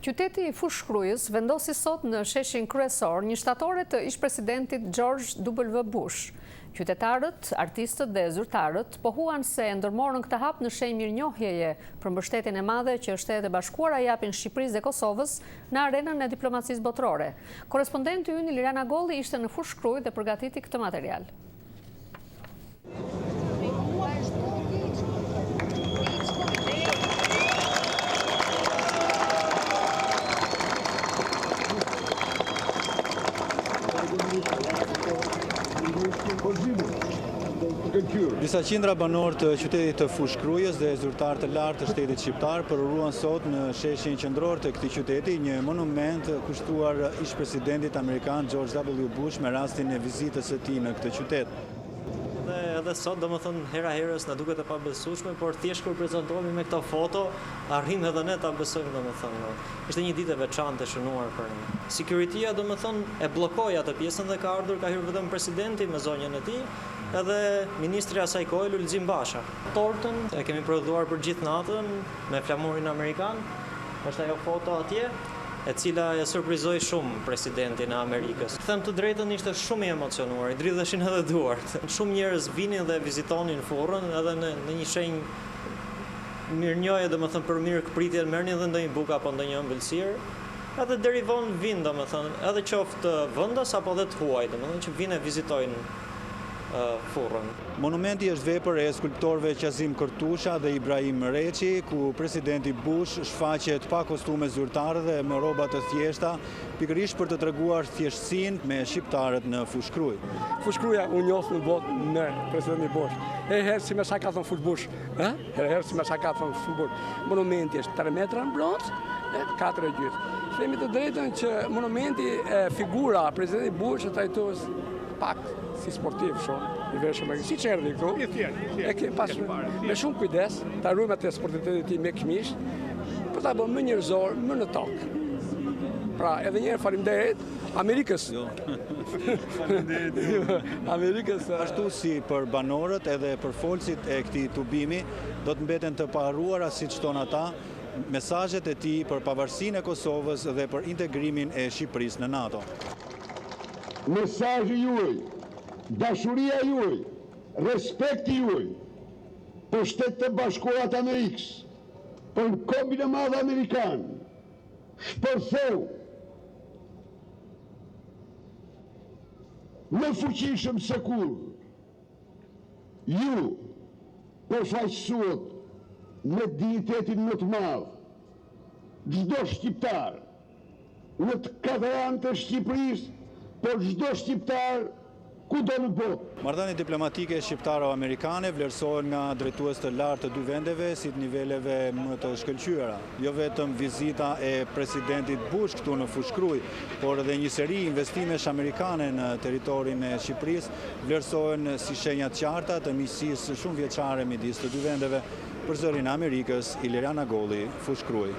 Qyteti i Fushkrujës vendosi sot në sheshin kryesor një shtatore të ish-presidentit George W. Bush. Qytetarët, artistët dhe zyrtarët pohuan se ndërmorën këtë hap në shenjë mirënjohjeje për mbështetjen e madhe që Shtetet e Bashkuara japin Shqipërisë dhe Kosovës në arenën e diplomacisë botërore. Korrespondenti ynë Liliana Golli ishte në Fushkruj dhe përgatiti këtë material. Disa qindra banor të qytetit të Fushkrujës dhe zyrtar të lartë të shtetit shqiptar përuruan sot në sheshin qendror të këtij qyteti një monument kushtuar ish-presidentit amerikan George W. Bush me rastin e vizitës së tij në këtë qytet. Edhe sot, domethënë, hera herës na duket e pabesueshme, por thjesht kur prezantohemi me këto foto, arrim edhe ne ta besojmë, domethënë. Ishte një ditë e veçantë e shënuar për ne. Security-ja, domethënë, e bllokoi atë pjesën dhe ka hyrë vetëm presidenti me zonjën e tij, edhe ministri i asaj kohe Lulzim Basha. Tortën e kemi prodhuar për gjithë natën me flamurin amerikan. Është ajo foto atje, e cila e surprizoi shumë presidentin e Amerikës. Them të drejtën, ishte shumë i emocionuar, i dridheshin edhe duart. Shumë njerëz vinin dhe vizitonin furrën edhe në një shenjë mirënjohje, domethënë për mirë këpritje, merrnin edhe ndonjë bukë apo ndonjë ëmbëlsirë. Edhe deri vonë vinë, domethënë, edhe qoftë vendas apo edhe të huaj, domethënë që vinë e vizitojnë furrën. Monumenti është vepër e skulptorëve Qazim Kortusha dhe Ibrahim Reçi, ku presidenti Bush shfaqet pa kostume zyrtare dhe me rroba të thjeshta, pikërisht për të treguar thjeshtësinë me shqiptarët në Fushkruj. Fushkruja u njoh në botë me presidentin Bush. Herë si me sa ka thënë Full Bush, herë si me sa ka thënë Full Bush. Monumenti është 3 metra në bronz, 4 gjysmë. Themi të drejtën që monumenti figura presidentit Bush e trajtohet pak si sportiv shumë, i veshëm si që erdhi këtu, me shumë kujdes, ta ruajmë atë sportivitetin e tij me këmish, për ta bërë më njerëzor, më në tokë. Pra, edhe një herë faleminderit Amerikës. Amerikës. Ashtu si për banorët edhe për folësit e këtij tubimi, do të mbeten të paharruara siç thon ata, mesazhet e tij për pavarësinë e Kosovës dhe për integrimin e Shqipërisë në NATO. Mesazhi juaj, dashuria juaj, respekti juaj për Shtetet e Bashkuara të Amerikës, për Kombin e Madh Amerikan, shpërtheu më fuqishëm se kur. Ju përfaqësuat me dignitetin më të madh çdo shqiptar në të katërantë të Shqipërisë, por çdo shqiptar kudo në botë. Marrëdhëniet diplomatike shqiptaro-amerikane vlerësohen nga drejtues të lartë të dy vendeve si të niveleve më të shkëlqyera. Jo vetëm vizita e presidentit Bush këtu në Fushkruj, por edhe një seri investimesh amerikane në territorin e Shqipërisë vlerësohen si shenja të qarta të miqësisë shumë vjeçare midis të dy vendeve. Për zërin e Amerikës, Liliana Golli, Fushkruj.